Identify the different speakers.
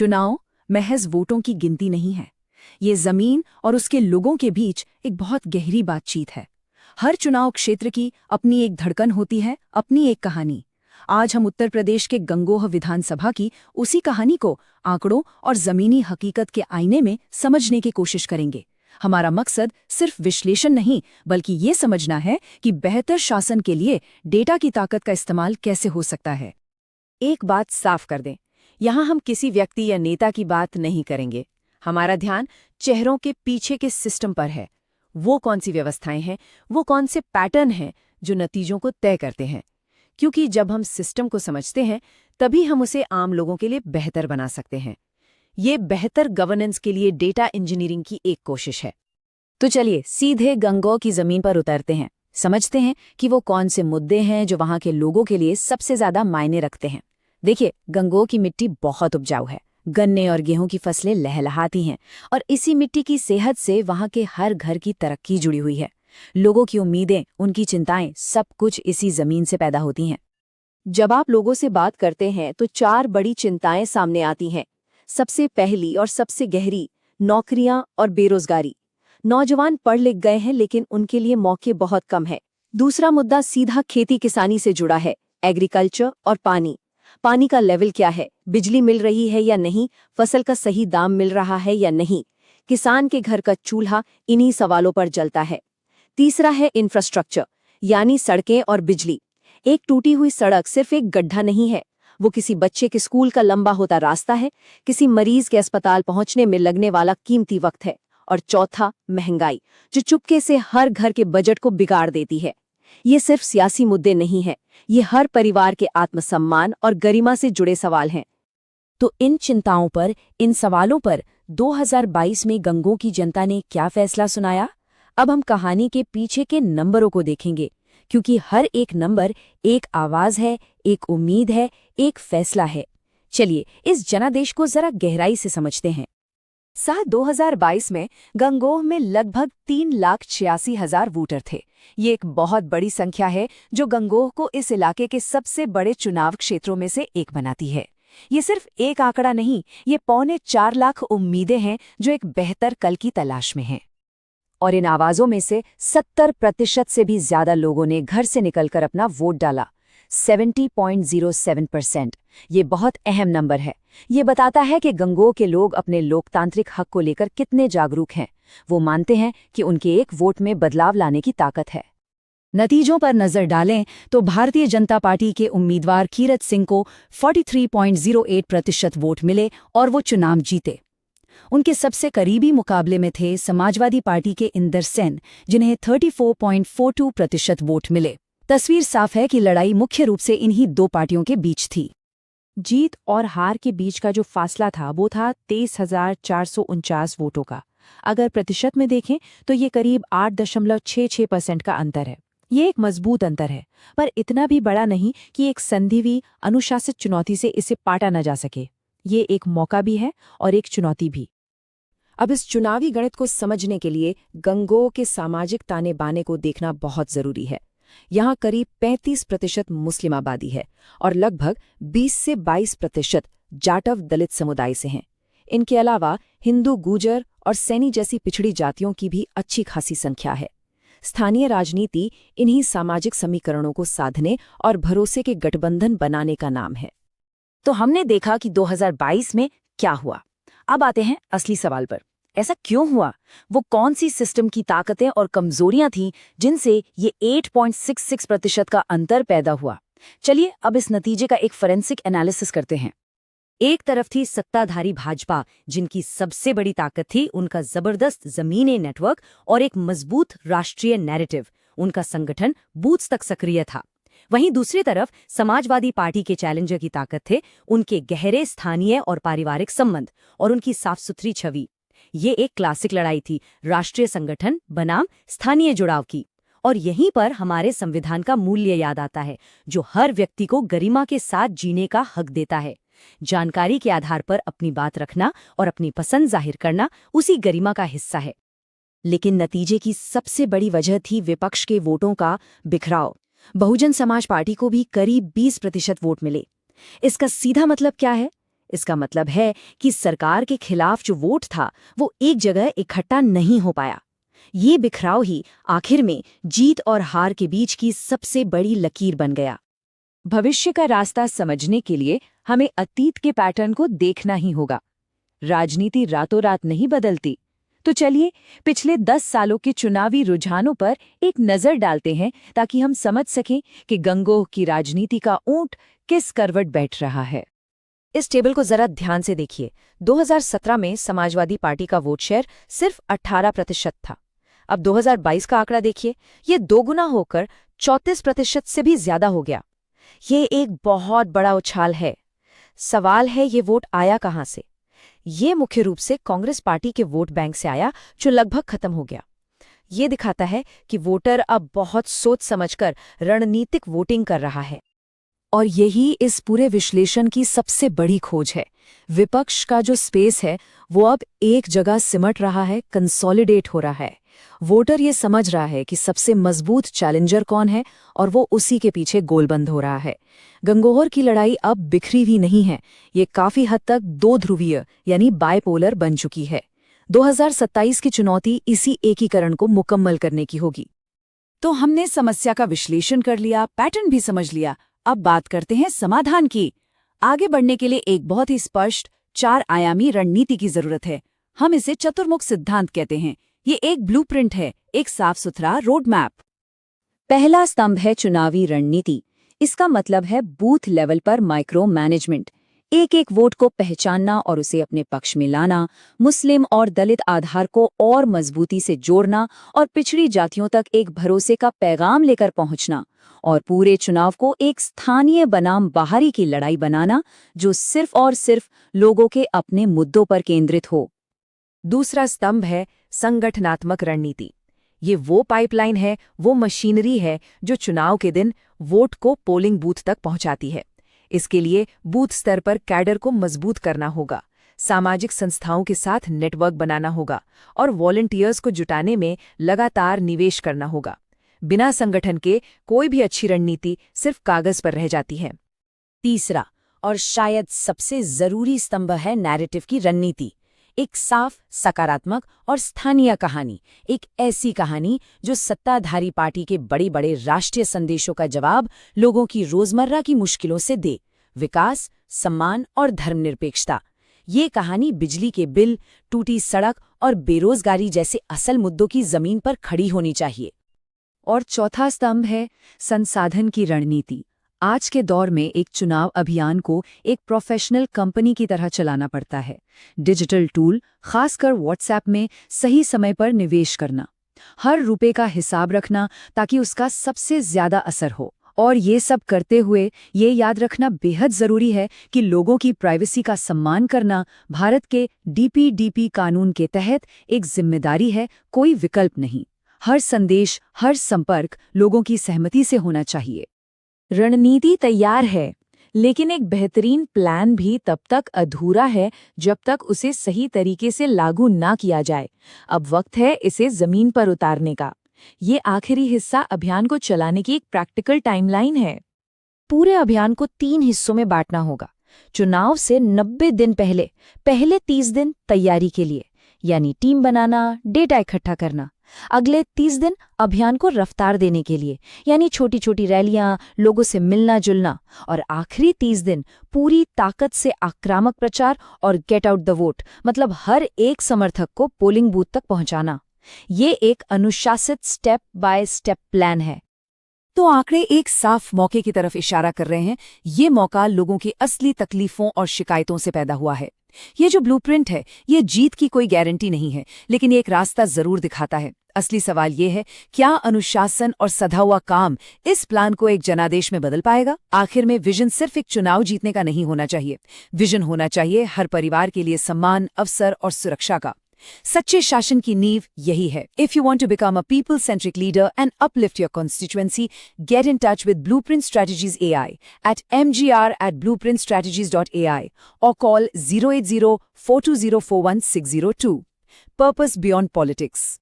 Speaker 1: चुनाव महज वोटों की गिनती नहीं है। ये जमीन और उसके लोगों के बीच एक बहुत गहरी बातचीत है। हर चुनाव क्षेत्र की अपनी एक धड़कन होती है, अपनी एक कहानी। आज हम उत्तर प्रदेश के गंगोह विधानसभा की उसी कहानी को आंकड़ों और जमीनी हकीकत के आईने में समझने की कोशिश करेंगे। हमारा मकसद सिर्फ विश्लेषण नहीं, बल्कि ये समझना है कि बेहतर शासन के लिए डेटा की ताकत का इस्तेमाल कैसे हो सकता है। एक बात साफ कर दें, यहाँ हम किसी व्यक्ति या नेता की बात नहीं करेंगे। हमारा ध्यान चेहरों के पीछे के सिस्टम पर है। वो कौन सी व्यवस्थाएं हैं, वो कौन से पैटर्न हैं जो नतीजों को तय करते हैं। क्योंकि जब हम सिस्टम को समझते हैं, तभी हम उसे आम लोगों के लिए बेहतर बना सकते हैं। ये बेहतर गवर्नेंस के लिए डेटा इंजीनियरिंग की एक कोशिश है। तो चलिए सीधे गंगोह की जमीन पर उतरते हैं, समझते हैं कि वो कौन से मुद्दे हैं जो वहां के लोगों के लिए सबसे ज्यादा मायने रखते हैं। देखिए, गंगोह की मिट्टी बहुत उपजाऊ है। गन्ने और गेहूं की फसलें लहलहाती हैं और इसी मिट्टी की सेहत से वहां के हर घर की तरक्की जुड़ी हुई है। लोगों की उम्मीदें, उनकी चिंताएं, सब कुछ इसी जमीन से पैदा होती हैं। जब आप लोगों से बात करते हैं तो 4 बड़ी चिंताएं सामने आती हैं। सबसे पहली और सबसे गहरी, नौकरियां और बेरोजगारी। नौजवान पढ़ लिख गए हैं, लेकिन उनके लिए मौके बहुत कम है। दूसरा मुद्दा सीधा खेती किसानी से जुड़ा है, एग्रीकल्चर और पानी। पानी का लेवल क्या है, बिजली मिल रही है या नहीं, फसल का सही दाम मिल रहा है या नहीं। किसान के घर का चूल्हा इन्हीं सवालों पर जलता है। तीसरा है इंफ्रास्ट्रक्चर, यानी सड़कें और बिजली। एक टूटी हुई सड़क सिर्फ एक गड्ढा नहीं है, वो किसी बच्चे के स्कूल का लंबा होता रास्ता है, किसी मरीज के अस्पताल पहुंचने में लगने वाला कीमती वक्त है। और चौथा, महंगाई, जो चुपके से हर घर के बजट को बिगाड़ देती है। ये सिर्फ सियासी मुद्दे नहीं हैं, ये हर परिवार के आत्मसम्मान और गरिमा से जुड़े सवाल हैं। तो इन चिंताओं पर, इन सवालों पर 2022 में गंगोह की जनता ने क्या फैसला सुनाया? अब हम कहानी के पीछे के नंबरों को देखेंगे, क्योंकि हर एक नंबर एक आवाज है, एक उम्मीद है, एक फैसला है। चलिए इस जनादेश को जरा गहराई से समझते हैं। साल 2022 में गंगोह में लगभग 3,86,000 वोटर थे। ये एक बहुत बड़ी संख्या है, जो गंगोह को इस इलाके के सबसे बड़े चुनाव क्षेत्रों में से एक बनाती है। ये सिर्फ एक आंकड़ा नहीं, ये 4.25 लाख उम्मीदें हैं जो एक बेहतर कल की तलाश में हैं। और इन आवाजों में से 70% से भी ज्यादा लोगों ने घर से निकलकर अपना वोट डाला। 70.07%। ये बहुत अहम नंबर है। ये बताता है कि गंगोह के लोग अपने लोकतांत्रिक हक को लेकर कितने जागरूक हैं। वो मानते हैं कि उनके एक वोट में बदलाव लाने की ताकत है। नतीजों पर नजर डालें तो भारतीय जनता पार्टी के उम्मीदवार कीरत सिंह को 43.08% वोट मिले और वो चुनाव जीते। उनके सबसे करीबी मुकाबले में थे समाजवादी पार्टी के इंदर सेन, जिन्हें 34.42% वोट मिले। तस्वीर साफ है कि लड़ाई मुख्य रूप से इन्हीं दो पार्टियों के बीच थी। जीत और हार के बीच का जो फासला था वो था 23,449 वोटों का। अगर प्रतिशत में देखें तो ये करीब 8.66% का अंतर है। ये एक मजबूत अंतर है, पर इतना भी बड़ा नहीं कि एक संदिग्ध अनुशासित चुनौती से इसे पाटा न जा सके। ये एक मौका भी है और एक चुनौती भी। अब इस चुनावी गणित को समझने के लिए गंगोह के सामाजिक ताने बाने को देखना बहुत जरूरी है। यहाँ करीब 35% मुस्लिम आबादी है और लगभग 20 से 22% जाटव दलित समुदाय से हैं। इनके अलावा हिंदू, गुर्जर और सैनी जैसी पिछड़ी जातियों की भी अच्छी खासी संख्या है। स्थानीय राजनीति इन्हीं सामाजिक समीकरणों को साधने और भरोसे के गठबंधन बनाने का नाम है। तो हमने देखा कि 2022 में क्या हुआ। अब आते हैं असली सवाल पर। ऐसा क्यों हुआ? वो कौन सी सिस्टम की ताकतें और कमजोरियां थीं जिनसे ये 8.66% का अंतर पैदा हुआ? चलिए अब इस नतीजे का एक फोरेंसिक एनालिसिस करते हैं। एक तरफ थी सत्ताधारी भाजपा, जिनकी सबसे बड़ी ताकत थी उनका जबरदस्त जमीनी नेटवर्क और एक मजबूत राष्ट्रीय नैरेटिव। उनका संगठन बूथ्स तक सक्रिय था। वहीं दूसरी तरफ समाजवादी पार्टी के चैलेंजर की ताकत थे उनके गहरे स्थानीय और पारिवारिक संबंध और उनकी साफ सुथरी छवि। ये एक क्लासिक लड़ाई थी, राष्ट्रीय संगठन बनाम स्थानीय जुड़ाव की। और यहीं पर हमारे संविधान का मूल्य याद आता है, जो हर व्यक्ति को गरिमा के साथ जीने का हक देता है। जानकारी के आधार पर अपनी बात रखना और अपनी पसंद जाहिर करना उसी गरिमा का हिस्सा है। लेकिन नतीजे की सबसे बड़ी वजह थी विपक्ष के वोटों का बिखराव। बहुजन समाज पार्टी को भी करीब 20% वोट मिले। इसका सीधा मतलब क्या है? इसका मतलब है कि सरकार के खिलाफ जो वोट था वो एक जगह इकट्ठा नहीं हो पाया। ये बिखराव ही आखिर में जीत और हार के बीच की सबसे बड़ी लकीर बन गया। भविष्य का रास्ता समझने के लिए हमें अतीत के पैटर्न को देखना ही होगा। राजनीति रातों रात नहीं बदलती। तो चलिए पिछले 10 सालों के चुनावी रुझानों पर एक नजर डालते हैं ताकि हम समझ सकें कि गंगोह की राजनीति का ऊंट किस करवट बैठ रहा है। इस टेबल को जरा ध्यान से देखिए। 2017 में समाजवादी पार्टी का वोट शेयर सिर्फ 18% था। अब 2022 का आंकड़ा देखिए, ये दोगुना होकर 34% से भी ज्यादा हो गया। ये एक बहुत बड़ा उछाल है। सवाल है, ये वोट आया कहां से? ये मुख्य रूप से कांग्रेस पार्टी के वोट बैंक से आया, जो लगभग खत्म हो गया। ये दिखाता है कि वोटर अब बहुत सोच समझकर रणनीतिक वोटिंग कर रहा है। और यही इस पूरे विश्लेषण की सबसे बड़ी खोज है। विपक्ष का जो स्पेस है वो अब एक जगह सिमट रहा है, कंसोलिडेट हो रहा है। वोटर ये समझ रहा है कि सबसे मजबूत चैलेंजर कौन है और वो उसी के पीछे गोलबंद हो रहा है। गंगोहर की लड़ाई अब बिखरी हुई नहीं है, ये काफी हद तक दो ध्रुवीय यानी बाइपोलर बन चुकी है। 2027 की चुनौती इसी एकीकरण को मुकम्मल करने की होगी। तो हमने समस्या का विश्लेषण कर लिया, पैटर्न भी समझ लिया। अब बात करते हैं समाधान की। आगे बढ़ने के लिए एक बहुत ही स्पष्ट 4 आयामी रणनीति की जरूरत है। हम इसे चतुर्मुख सिद्धांत कहते हैं। ये एक ब्लूप्रिंट है, एक साफ सुथरा रोड मैप। पहला स्तंभ है चुनावी रणनीति। इसका मतलब है बूथ लेवल पर माइक्रो मैनेजमेंट। एक एक वोट को पहचानना और उसे अपने पक्ष में लाना, मुस्लिम और दलित आधार को और मजबूती से जोड़ना और पिछड़ी जातियों तक एक भरोसे का पैगाम लेकर पहुंचना, और पूरे चुनाव को एक स्थानीय बनाम बाहरी की लड़ाई बनाना जो सिर्फ और सिर्फ लोगों के अपने मुद्दों पर केंद्रित हो। दूसरा स्तंभ है संगठनात्मक रणनीति। ये वो पाइपलाइन है, वो मशीनरी है जो चुनाव के दिन वोट को पोलिंग बूथ तक पहुंचाती है। इसके लिए बूथ स्तर पर कैडर को मजबूत करना होगा, सामाजिक संस्थाओं के साथ नेटवर्क बनाना होगा और वॉलंटियर्स को जुटाने में लगातार निवेश करना होगा। बिना संगठन के कोई भी अच्छी रणनीति सिर्फ कागज पर रह जाती है। तीसरा और शायद सबसे जरूरी स्तंभ है नैरेटिव की रणनीति। एक साफ, सकारात्मक और स्थानीय कहानी, एक ऐसी कहानी जो सत्ताधारी पार्टी के बड़े बड़े राष्ट्रीय संदेशों का जवाब लोगों की रोजमर्रा की मुश्किलों से दे। विकास, सम्मान और धर्मनिरपेक्षता। ये कहानी बिजली के बिल, टूटी सड़क और बेरोजगारी जैसे असल मुद्दों की जमीन पर खड़ी होनी चाहिए। और चौथा स्तंभ है संसाधन की रणनीति। आज के दौर में एक चुनाव अभियान को एक प्रोफेशनल कंपनी की तरह चलाना पड़ता है। डिजिटल टूल, खासकर व्हाट्सएप में सही समय पर निवेश करना, हर रुपए का हिसाब रखना ताकि उसका सबसे ज्यादा असर हो। और ये सब करते हुए ये याद रखना बेहद जरूरी है कि लोगों की प्राइवेसी का सम्मान करना भारत के DPDP कानून के तहत एक जिम्मेदारी है, कोई विकल्प नहीं। हर संदेश, हर संपर्क लोगों की सहमति से होना चाहिए। रणनीति तैयार है, लेकिन एक बेहतरीन प्लान भी तब तक अधूरा है जब तक उसे सही तरीके से लागू ना किया जाए। अब वक्त है इसे जमीन पर उतारने का। ये आखिरी हिस्सा अभियान को चलाने की एक प्रैक्टिकल टाइमलाइन है। पूरे अभियान को 3 हिस्सों में बांटना होगा। चुनाव से 90 दिन पहले पहले 30 दिन तैयारी के लिए, यानी टीम बनाना, डेटा इकट्ठा करना। अगले 30 दिन अभियान को रफ्तार देने के लिए, यानी छोटी छोटी रैलियां, लोगों से मिलना जुलना। और आखिरी 30 दिन पूरी ताकत से आक्रामक प्रचार और गेट आउट द वोट, मतलब हर एक समर्थक को पोलिंग बूथ तक पहुंचाना। ये एक अनुशासित स्टेप बाय स्टेप प्लान है। तो आंकड़े एक साफ मौके की तरफ इशारा कर रहे हैं। ये मौका लोगों की असली तकलीफों और शिकायतों से पैदा हुआ है। ये जो ब्लूप्रिंट है, ये जीत की कोई गारंटी नहीं है, लेकिन ये एक रास्ता जरूर दिखाता है। असली सवाल ये है, क्या अनुशासन और सधा हुआ काम इस प्लान को एक जनादेश में बदल पाएगा? आखिर में विजन सिर्फ एक चुनाव जीतने का नहीं होना चाहिए। विजन होना चाहिए हर परिवार के लिए सम्मान, अवसर और सुरक्षा का। सच्चे शासन की नींव यही है। If you want to become a people-centric leader and uplift your constituency, get in touch with Blueprint Strategies AI at mgr@blueprintstrategies.ai or call 080-420-41602. Purpose beyond politics.